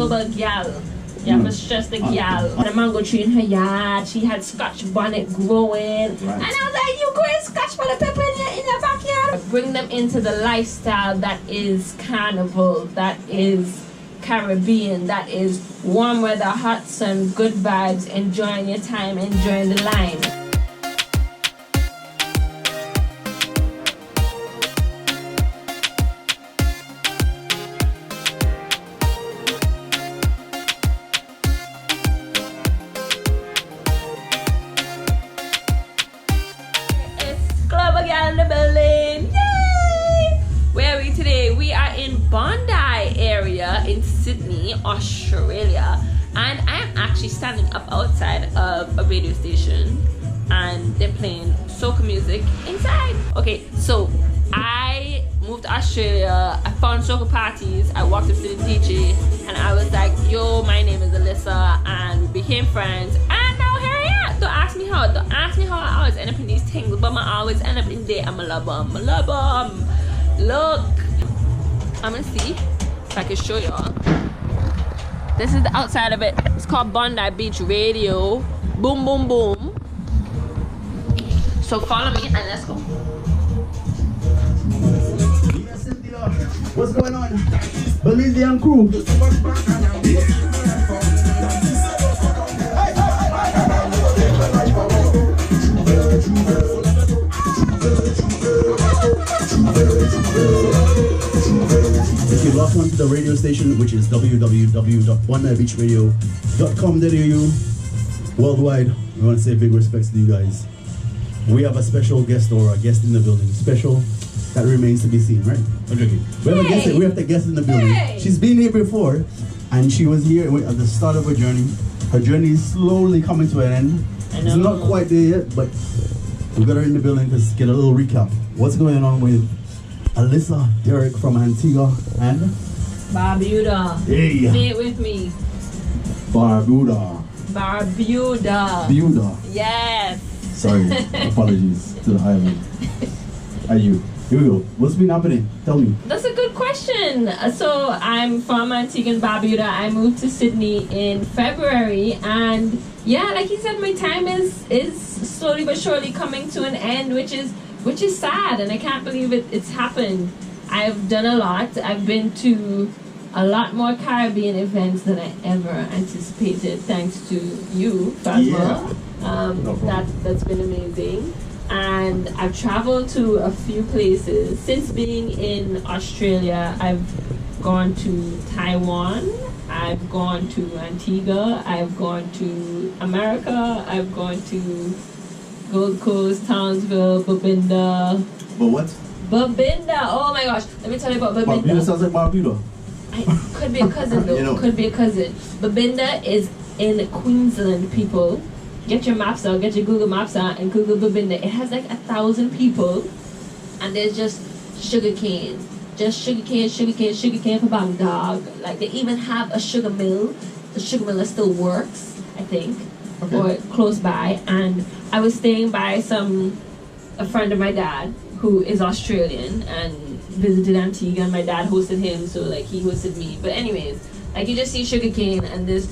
global gyal. You have to stress the gyal. The mango tree in her yard. She had scotch bonnet growing. Right. And I was like, you growing scotch bonnet pepper in your backyard? Bring them into the lifestyle that is carnival, that is Caribbean, that is warm weather, hot sun, good vibes, enjoying your time, enjoying the line. Bondi area in Sydney, Australia, and I am actually standing up outside of a radio station and they're playing soca music inside. Okay, so I moved to Australia, I found soca parties, I walked up to the DJ and I was like, yo, my name is Alyssa, and we became friends, and now here I am. Don't ask me how I always end up in these things, but I always end up in there. I'm a love 'em. Look, I'm gonna see if I can show y'all. This is the outside of it. It's called Bondi Beach Radio. Boom, boom, boom. So follow me and let's go. What's going on? Belize and crew. If you log on to the radio station, which is www.bondibeachradio.com.au worldwide, we want to say big respects to you guys. We have a special guest or a guest in the building. Special, that remains to be seen, right? Okay. We have a guest. We have the guest in the building. She's been here before, and she was here at the start of her journey. Her journey is slowly coming to an end. It's not quite there yet, but we got her in the building to get a little recap. What's going on with Alyssa Derek from Antigua and Barbuda. Hey. Say it with me. Barbuda. Barbuda. Yes. Sorry. Apologies to the island. Are you? Here we go. What's been happening? Tell me. That's a good question. So I'm from Antigua and Barbuda. I moved to Sydney in February, and yeah, like you said, my time is slowly but surely coming to an end, which is sad, and I can't believe it's happened. I've done a lot. I've been to a lot more Caribbean events than I ever anticipated, thanks to you, Fasmwa. Yeah. That's been amazing. And I've traveled to a few places. Since being in Australia, I've gone to Taiwan, I've gone to Antigua, I've gone to America, I've gone to Gold Coast, Townsville, Babinda. But what? Babinda! Oh my gosh, let me tell you about Babinda. Barbuda sounds like Barbuda. Could be a cousin though. You know. Could be a cousin. Babinda is in Queensland, people. Get your maps out, get your Google Maps out, and Google Babinda. It has like 1,000 people, and there's just sugar cane. Just sugar cane for bang dog. Like, they even have a sugar mill. The sugar mill still works, I think, or close by. And I was staying by a friend of my dad who is Australian and visited Antigua, and my dad hosted him, so like he hosted me. But anyways, like, you just see sugar cane and there's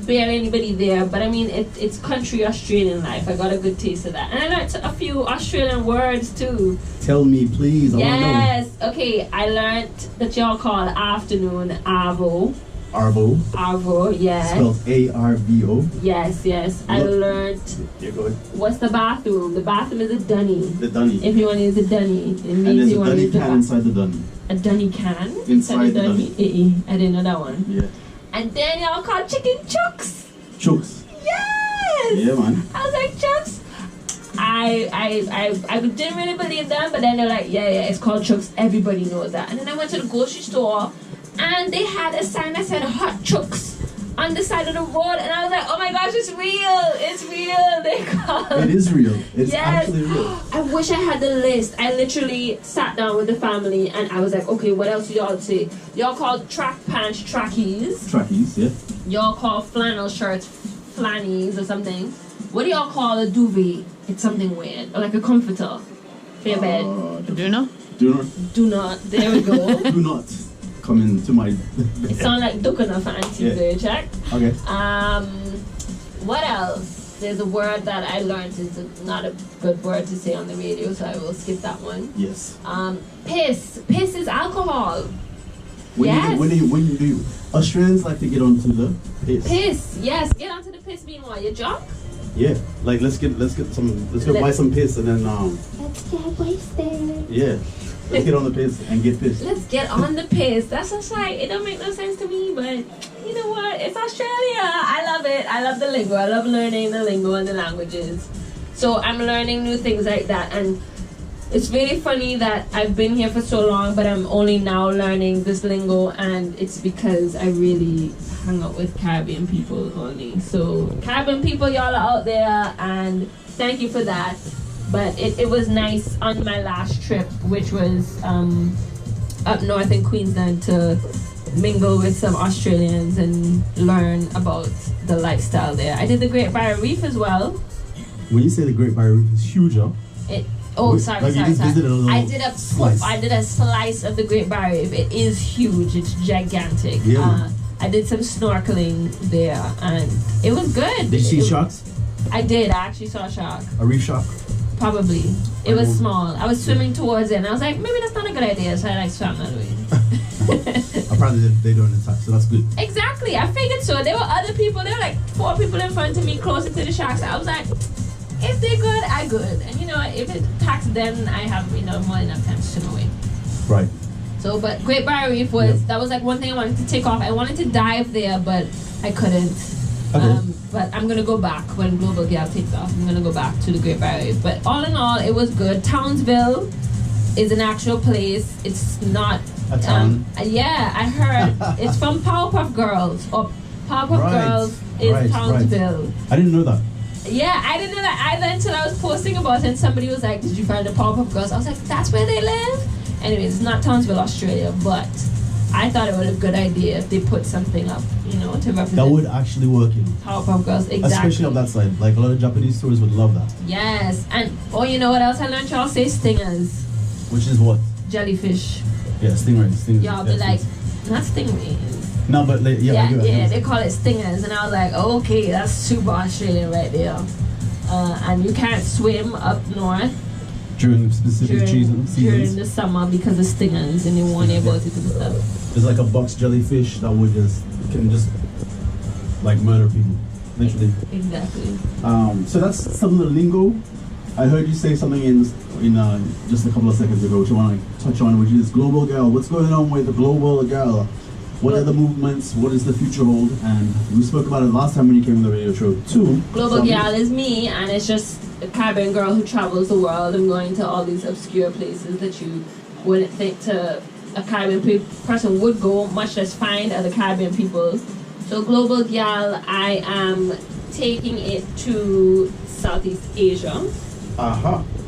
barely anybody there, but I mean it's country Australian life. I got a good taste of that, and I learned a few Australian words too. Tell me, please. Yes. Okay, I learned that y'all call afternoon arvo. Arvo, yes. Spelled A-R-V-O. Yes. I learned. You're good. What's the bathroom? The bathroom is a dunny. The dunny. If you want to use a dunny, it means and there's you a want to dunny use the can inside the dunny. A dunny can inside the dunny. I didn't know that one. Yeah. And then y'all call chicken chooks. Chooks. Yes. Yeah, man. I was like, chooks. I didn't really believe them, but then they're like, yeah, it's called chooks. Everybody knows that. And then I went to the grocery store, and they had a sign that said hot chooks on the side of the road, and I was like, oh my gosh, it's real. They call it is real. It's actually real. I wish I had the list. I literally sat down with the family and I was like, okay, what else do y'all say? Y'all call track pants trackies. Trackies, yeah. Y'all call flannel shirts flannies or something. What do y'all call a duvet? It's something weird, or like a comforter for your bed. Do not. There we go. Do not. coming to my... It sounds like Dukana for Antigua, check. Okay. What else? There's a word that I learned is not a good word to say on the radio, so I will skip that one. Yes. Piss. Piss is alcohol. When do you Australians like to get onto the piss. Piss, yes. Get onto the piss meanwhile. You drunk? Yeah. Like let's go buy some piss and then let's get wasted. Yeah. Let's get on the piss and get pissed. Let's get on the piss. That's just like, it don't make no sense to me, but you know what? It's Australia. I love it. I love the lingo. I love learning the lingo and the languages. So I'm learning new things like that. And it's really funny that I've been here for so long, but I'm only now learning this lingo. And it's because I really hang out with Caribbean people only. So Caribbean people, y'all are out there. And thank you for that. But it was nice on my last trip, which was up north in Queensland, to mingle with some Australians and learn about the lifestyle there. I did the Great Barrier Reef as well. When you say the Great Barrier Reef, it's huge, huh? Sorry. I did a slice of the Great Barrier Reef. It is huge. It's gigantic. Yeah. I did some snorkeling there, and it was good. Did you see sharks? I did. I actually saw a shark. A reef shark? Probably. It was small. I was swimming towards it, and I was like, maybe that's not a good idea, so I swam that way. Apparently they don't attack, so that's good. Exactly. I figured so. There were other people. There were like 4 people in front of me closer to the sharks. I was like, if they're good, I good. And you know, if it attacks them, I have more than enough time to swim away. Right. So, but Great Barrier Reef was, that was like one thing I wanted to take off. I wanted to dive there, but I couldn't. Okay. But I'm going to go back when Global Gyal takes off. I'm going to go back to the Great Barrier Reef. But all in all, it was good. Townsville is an actual place. It's not... A town? Yeah, I heard. It's from Powerpuff Girls. Or Powerpuff Girls is Townsville. Right. I didn't know that. Yeah, I didn't know that either until I was posting about it, and somebody was like, did you find the Powerpuff Girls? I was like, that's where they live? Anyways, it's not Townsville, Australia, but I thought it was a good idea if they put something up, to represent. That would actually work, Powerpuff Girls, exactly. Especially on that side. Like, a lot of Japanese tourists would love that. Yes, and, you know what else I learned? Y'all say stingers. Which is what? Jellyfish. Yeah, stingrays. Y'all be like, not stingrays. No, but yeah, they call it stingers, and I was like, okay, that's super Australian right there. And you can't swim up north during specific seasons. During the summer because of stingers, and they warn you about it and stuff. There's like a box jellyfish that can just like murder people, literally. Exactly. So that's some of the lingo. I heard you say something in just a couple of seconds ago, which I want to touch on, which is Global Gyal. What's going on with the Global Gyal? What are the movements? What does the future hold? And we spoke about it last time when you came on the radio show too. Global Gyal is me, and it's just a Caribbean girl who travels the world and going to all these obscure places that you wouldn't think a Caribbean person would go, much less find other Caribbean people. So Global Gyal, I am taking it to Southeast Asia.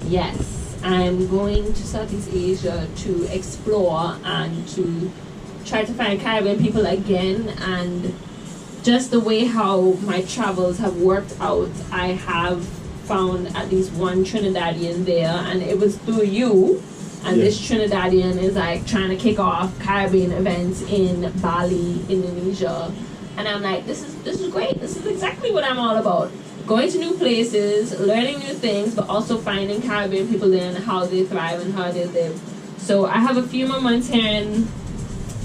Yes, I'm going to Southeast Asia to explore and to try to find Caribbean people again. And just the way how my travels have worked out, I have found at least one Trinidadian there, and it was through you. And this Trinidadian is like trying to kick off Caribbean events in Bali, Indonesia. And I'm like, this is great. This is exactly what I'm all about. Going to new places, learning new things, but also finding Caribbean people there and how they thrive and how they live. So I have a few more months here in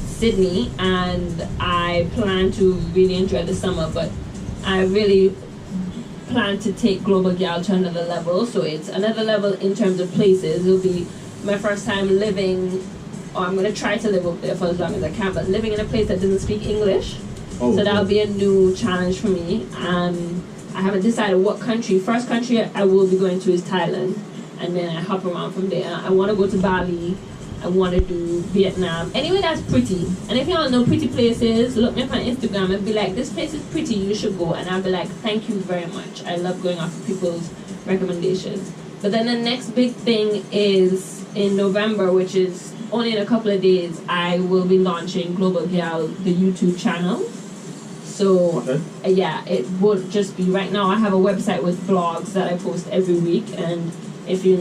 Sydney, and I plan to really enjoy the summer, but I really plan to take Global Gyal to another level. So it's another level in terms of places. It'll be my first time living, or I'm going to try to live over there for as long as I can, but living in a place that doesn't speak English. So that'll be a new challenge for me. I haven't decided what country. First country I will be going to is Thailand, and then I hop around from there. I want to go to Bali. I want to do Vietnam. Anyway, that's pretty. And if y'all know pretty places, look me up on Instagram and be like, this place is pretty, you should go. And I'll be like, thank you very much. I love going off of people's recommendations. But then the next big thing is in November, which is only in a couple of days, I will be launching Global Gyal, the YouTube channel. So, it won't just be, right now I have a website with blogs that I post every week, and if you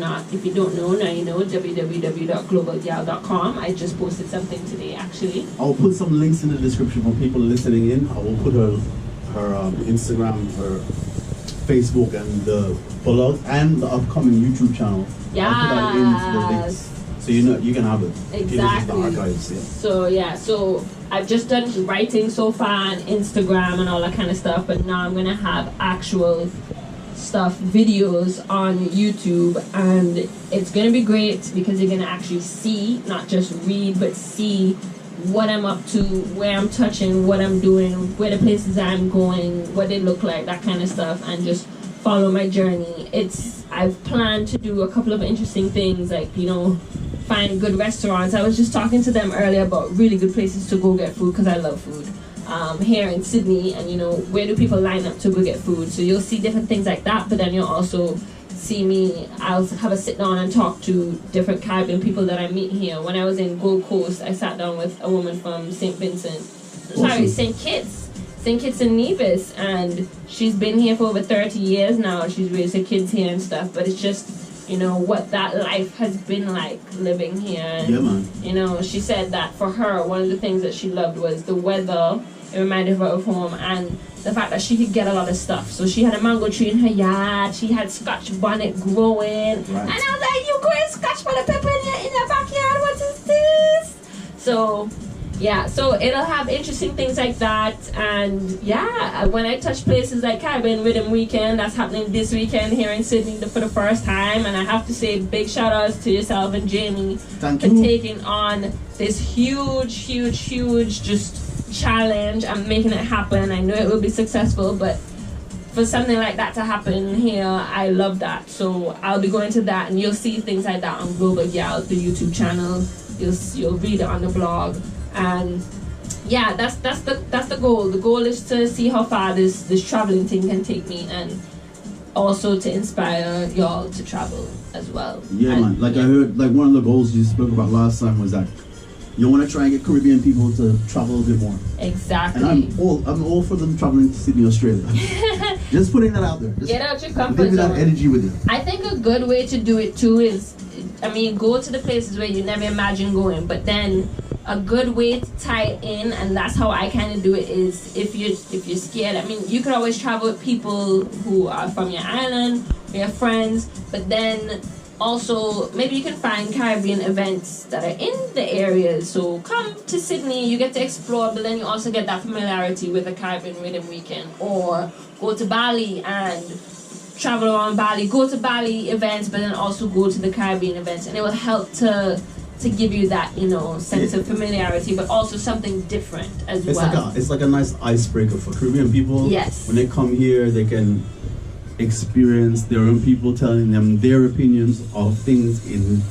don't know, now you know, www.globalgyal.com. I just posted something today, actually. I'll put some links in the description for people listening in. I will put her Instagram, her Facebook, and the blog, and the upcoming YouTube channel. Yeah. I'll put that into the links. So you can have it. Exactly. The archives, yeah. So I've just done writing so far on Instagram and all that kind of stuff, but now I'm gonna have actual stuff, videos on YouTube, and it's gonna be great because you're gonna actually see, not just read, but see what I'm up to, where I'm touching, what I'm doing, where the places I'm going, what they look like, that kind of stuff, and just follow my journey. I've planned to do a couple of interesting things, like, you know, find good restaurants. I was just talking to them earlier about really good places to go get food, because I love food here in Sydney, and you know, where do people line up to go get food. So you'll see different things like that, but then you'll also see me, I'll have a sit down and talk to different Caribbean people that I meet here. When I was in Gold Coast, I sat down with a woman from St. Kitts and Nevis, and she's been here for over 30 years now. She's raised her kids here and stuff, but it's just, you know, what that life has been like living here. And, yeah, man. you know, she said that for her, one of the things that she loved was the weather. It reminded her of home, and the fact that she could get a lot of stuff. So she had a mango tree in her yard, she had scotch bonnet growing, right. And I was like, you growing scotch bonnet pepper in your backyard, what is this? So yeah, so it'll have interesting things like that. And yeah, when I touch places like Caribbean Riddim Weekend, that's happening this weekend here in Sydney for the first time, and I have to say big shout outs to yourself and Jamie for taking on this huge just challenge and making it happen. I know it will be successful, but for something like that to happen here, I love that. So I'll be going to that, and you'll see things like that on Global Gyal, the YouTube channel. You'll read it on the blog. And yeah, that's the goal. The goal is to see how far this traveling thing can take me, and also to inspire y'all to travel as well. Yeah, and, man. Like I heard, like one of the goals you spoke about last time was that you want to try and get Caribbean people to travel a bit more. Exactly. And I'm all for them traveling to Sydney, Australia. Just putting that out there. Just get out your comfort zone. That energy with you. I think a good way to do it too is, I mean, go to the places where you never imagined going, but then a good way to tie it in, and that's how I kind of do it, is if you're scared. I mean, you could always travel with people who are from your island, or your friends, but then also maybe you can find Caribbean events that are in the areas. So come to Sydney, you get to explore, but then you also get that familiarity with the Caribbean Riddim Weekend. Or go to Bali and travel around Bali, go to Bali events, but then also go to the Caribbean events, and it will help to give you that, you know, sense of familiarity, but also something different as well. It's like a nice icebreaker for Caribbean people. Yes. When they come here, they can experience their own people telling them their opinions of things in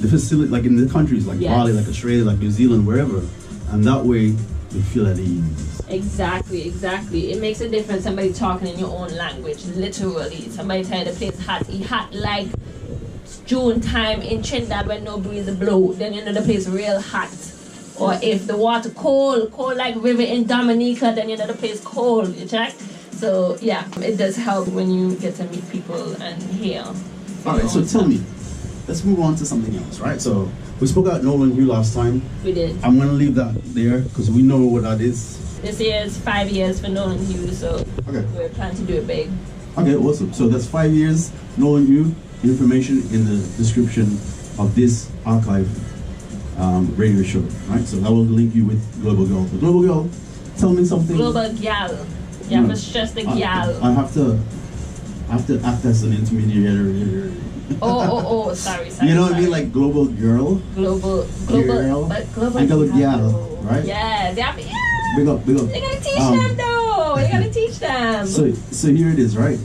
the facility, like in the countries like Bali, like Australia, like New Zealand, wherever, and that way they feel at ease. Exactly. It makes a difference. Somebody talking in your own language, literally. Somebody telling the place hot like June time in Trinidad when no breeze blow, then you know the place real hot. Or if the water cold like river in Dominica, then you know the place cold. You check. So yeah, it does help when you get to meet people and hear. Alright, so tell me, let's move on to something else, right? So we spoke about Nolan Hugh last time. We did. I'm gonna leave that there because we know what that is. This year is 5 years for Nolan Hugh, so we're planning to do it big. Okay, awesome. So that's 5 years, Nolan Hugh. Information in the description of this archive radio show, right? So that will link you with Global Gyal. So Global Gyal, tell me something. Global Gyal. You have to stress the Gyal. I have to act as an intermediary. Sorry. You know what I mean? Like global girl. Global. And global Gyal, right? Yeah. Big up. You gotta teach them though. You gotta teach them. So here it is, right?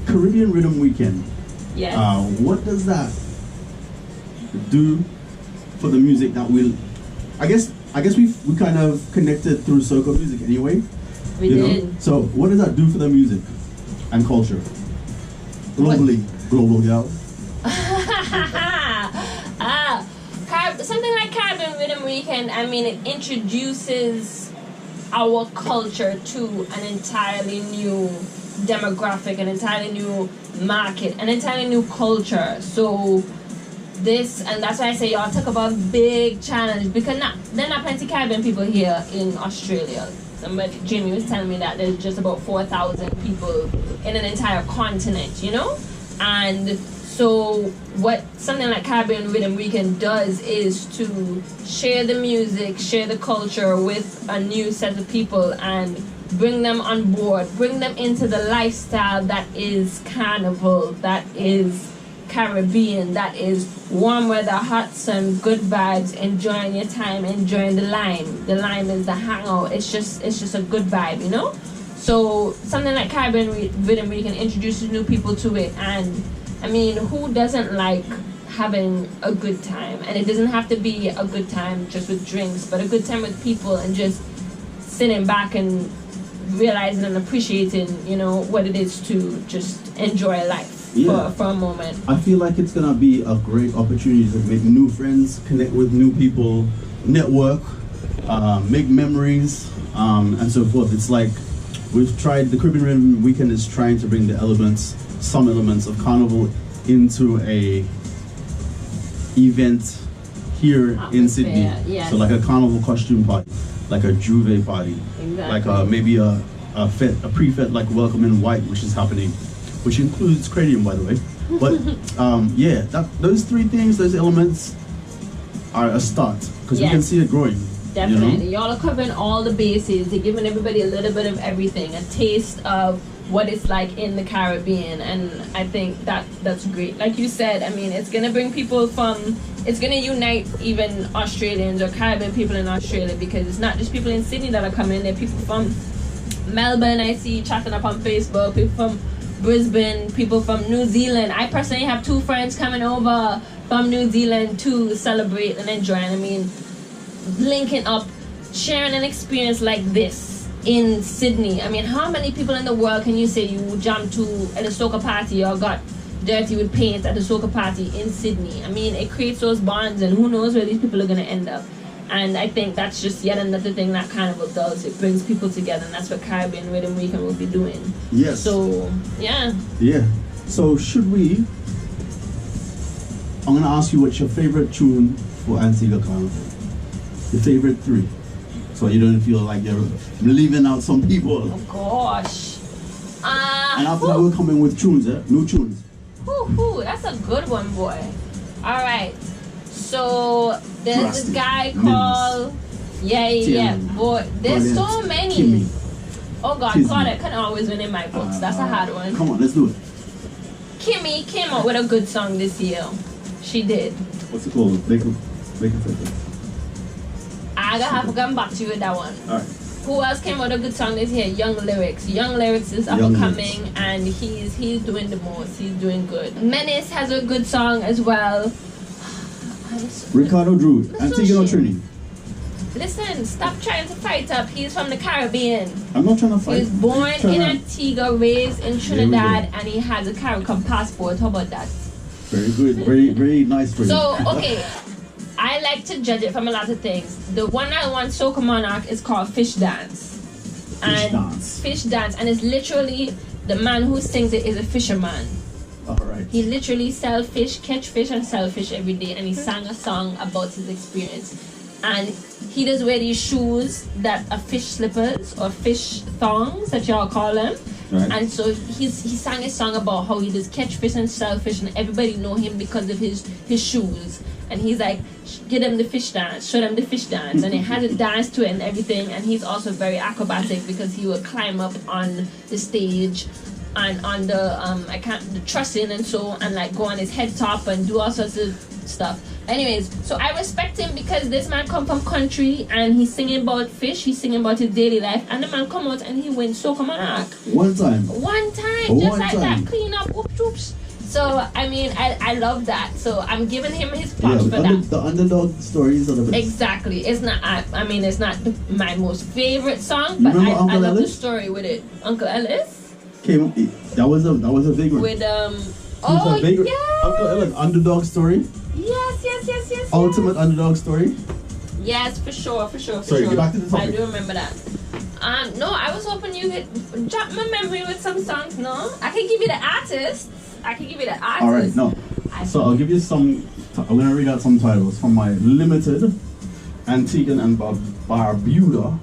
Caribbean Riddim Weekend. Yes. What does that do for the music that I guess we kind of connected through soca music anyway. We did. Know? So what does that do for the music and culture globally? Global Gyal. Something like Caribbean Riddim Weekend. I mean, it introduces our culture to an entirely new demographic, an entirely new market, an entirely new culture. So and that's why I say y'all talk about big challenge, because there are not plenty Caribbean people here in Australia. Jimmy was telling me that there's just about 4,000 people in an entire continent, you know? And so what something like Caribbean Riddim Weekend does is to share the music, share the culture with a new set of people and bring them on board, bring them into the lifestyle that is carnival, that is Caribbean, that is warm weather, hot sun, good vibes, enjoying your time, enjoying the lime. The lime is the hangout. It's just a good vibe, you know? So something like Caribbean Riddim Weekend introduces new people to it, and I mean, who doesn't like having a good time? And it doesn't have to be a good time just with drinks, but a good time with people and just sitting back and realizing and appreciating, you know, what it is to just enjoy life. Yeah. For a moment. I feel like it's gonna be a great opportunity to make new friends, connect with new people, network, make memories, and so forth. It's like we've tried, the Caribbean Riddim Weekend is trying to bring some elements of carnival into a event here in Sydney. Yes. So like a carnival costume party, like a juve party, exactly. like maybe a pre-fete like Welcome in White, which is happening, which includes Cranium, by the way. But those three things, those elements are a start, because we can see it growing. Definitely. You know? Y'all are covering all the bases. They're giving everybody a little bit of everything, a taste of what it's like in the Caribbean, and I think that's great. Like you said, I mean, it's gonna bring people it's gonna unite even Australians or Caribbean people in Australia, because it's not just people in Sydney that are coming. There are people from Melbourne, I see chatting up on Facebook, people from Brisbane, people from New Zealand. I personally have 2 friends coming over from New Zealand to celebrate and enjoy. And I mean, linking up, sharing an experience like this in Sydney. I mean, how many people in the world can you say you jumped to at a soca party or got dirty with paint at a soca party in Sydney? I mean, it creates those bonds, and who knows where these people are going to end up. And I think that's just yet another thing that Carnival does. It brings people together, and that's what Caribbean Riddim Weekend will be doing. Yes. So, yeah. Yeah. So I'm going to ask you what's your favorite tune for Antigua Carnival? Your favorite 3. So you don't feel like you're leaving out some people. Oh, gosh. And after that, we'll come in with tunes, new tunes. That's a good one, boy. All right. So there's this guy called boy. There's so many. Kimmy. Oh God, Claudette can always win in my books. That's a hard one. Come on, let's do it. Kimmy came out with a good song this year. She did. What's it called? Make it I have to come back to you with that one. All right. Who else came out with a good song this year? Young Lyrics. Young Lyrics is up and coming, and he's doing the most. He's doing good. Menace has a good song as well. Ricardo Drew, Antigua or Trini? Listen, stop trying to fight up. He's from the Caribbean. I'm not trying to fight. He was born in Antigua, raised in Trinidad, and he has a Caribbean passport. How about that? Very good. Very, very nice for you. So, okay. I like to judge it from a lot of things. The one I want, Soca Monarch, is called Fish Dance. Fish Dance. And it's literally, the man who sings it is a fisherman. Alright. He literally sells fish, catch fish and sell fish every day. And he sang a song about his experience. And he does wear these shoes that are fish slippers or fish thongs that y'all call them. Right. And so he sang a song about how he does catch fish and sell fish, and everybody know him because of his shoes. And he's like, get them the fish dance, show them the fish dance. And it has a dance to it and everything. And he's also very acrobatic because he will climb up on the stage and on the the trussing and so, and like go on his head top and do all sorts of stuff. Anyways, so I respect him because this man come from country and he's singing about fish, he's singing about his daily life, and the man come out and he wins Soca Monarch. One time, just like that, clean up, whoops, whoops. So, I mean, I love that. So, I'm giving him his props for that. The underdog stories are the best. Exactly. It's not, it's not my most favorite song, but I love the story with it. Uncle Ellis? That was a big one. With, yes! Uncle Ellis, underdog story? Yes. Ultimate underdog story? Yes, for sure. Sorry, get back to the topic. I do remember that. No, I was hoping you could drop my memory with some songs, no? I can give you the artists. I can give you the artist. All right, no. So I'll give you some. I'm gonna read out some titles from my limited Antigua and Barbuda.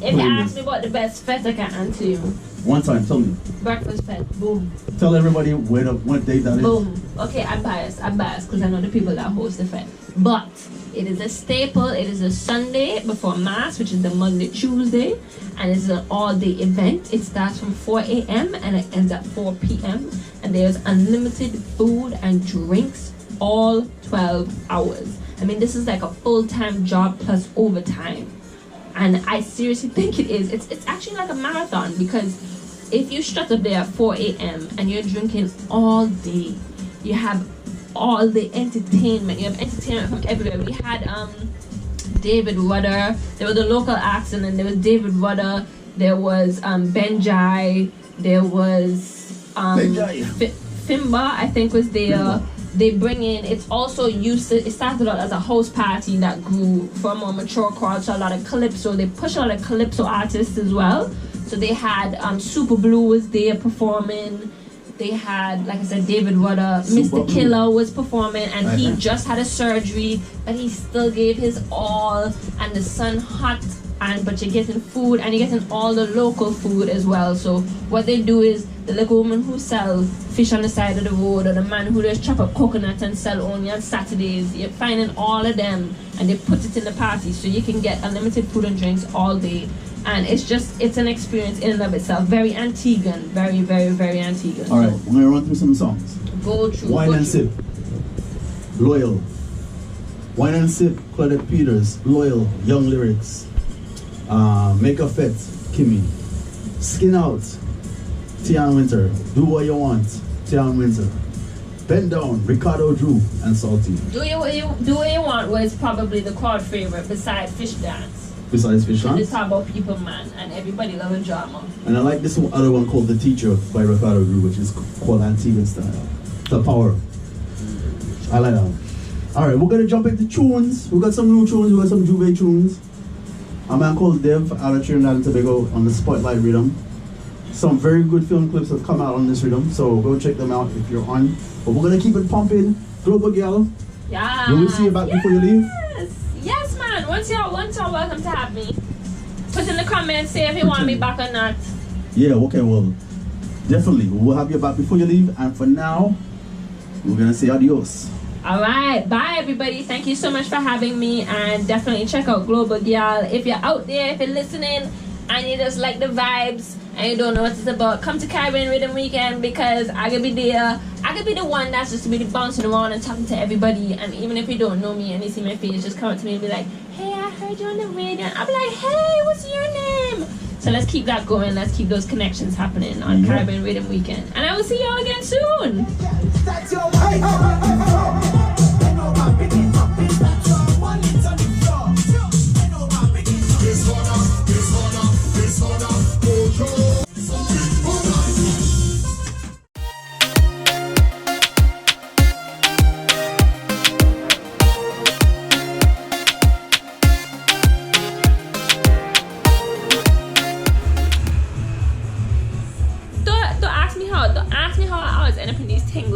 If you ask me what the best fete, I can answer you. One time, tell me. Breakfast fete, boom. Tell everybody what date that is. Boom. Okay, I'm biased because I know the people that host the fete. But it is a staple. It is a Sunday before Mass, which is the Monday, Tuesday. And it's an all-day event. It starts from 4 a.m. and it ends at 4 p.m. And there's unlimited food and drinks all 12 hours. I mean, this is like a full-time job plus overtime. And I seriously think it is. It's actually like a marathon, because if you strut up there at 4 a.m. and you're drinking all day, you have all the entertainment. You have entertainment from everywhere. We had David Rudder. There were the local acts, and then there was David Rudder. There was Benjai. There was Fimba, I think, was there. Fimba. They bring in, it's also used to, it started out as a house party that grew from a mature crowd, so a lot of calypso. They push a lot of calypso artists as well. So they had Super Blue was there performing. They had, like I said, David Rudder. Mr. Killer was performing, and he just had a surgery, but he still gave his all. And the sun hot, but you're getting food, and you're getting all the local food as well. So what they do is, the little woman who sell fish on the side of the road, or the man who just chop up coconut and sell only on Saturdays, you're finding all of them, and they put it in the party, so you can get unlimited food and drinks all day. And it's an experience in and of itself. Very Antiguan. Very, very, very Antiguan. All right, I'm going to run through some songs. Go through. Wine and Sip, Loyal. Wine and Sip, Claudette Peters, Loyal, Young Lyrics. Make a Fet, Kimmy. Skin Out, Tian Winter. Do What You Want, Tian Winter. Bend Down, Ricardo Drew and Salty. Do What You Want was probably the crowd favorite besides Fish Dance. Besides Fish Dance? It's about people, man, and everybody love a drama. And I like this other one called The Teacher by Ricardo Drew, which is called Antiguan style. The Power. I like that one. Alright, we're gonna jump into tunes. We got some new tunes, we got some Juve tunes. A man called Dev out of Trinidad and Tobago on the Spotlight Rhythm. Some very good film clips have come out on this rhythm, so go check them out if you're on. But we're gonna keep it pumping. Global Gyal. Yeah. Will we see you back before you leave? Yes, man. Once you're welcome to have me. Put in the comments, say if you want me back or not. Yeah, okay, well, definitely. We'll have you back before you leave. And for now, we're gonna say adios. Alright, bye everybody. Thank you so much for having me, and definitely check out Global Gyal. If you're out there, if you're listening and you just like the vibes and you don't know what it's about, come to Caribbean Riddim Weekend, because I could be there. I could be the one that's just be bouncing around and talking to everybody, and even if you don't know me and you see my face, just come up to me and be like, hey, I heard you on the radio. I'll be like, hey, what's your name? So let's keep that going. Let's keep those connections happening on Caribbean Riddim Weekend. And I will see y'all again soon.